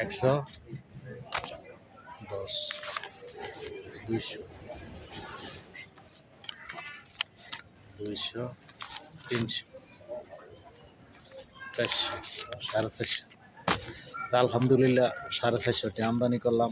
110, 200, 200, 300, 400, 450। তা আলহামদুলিল্লাহ 450টি আমদানি করলাম।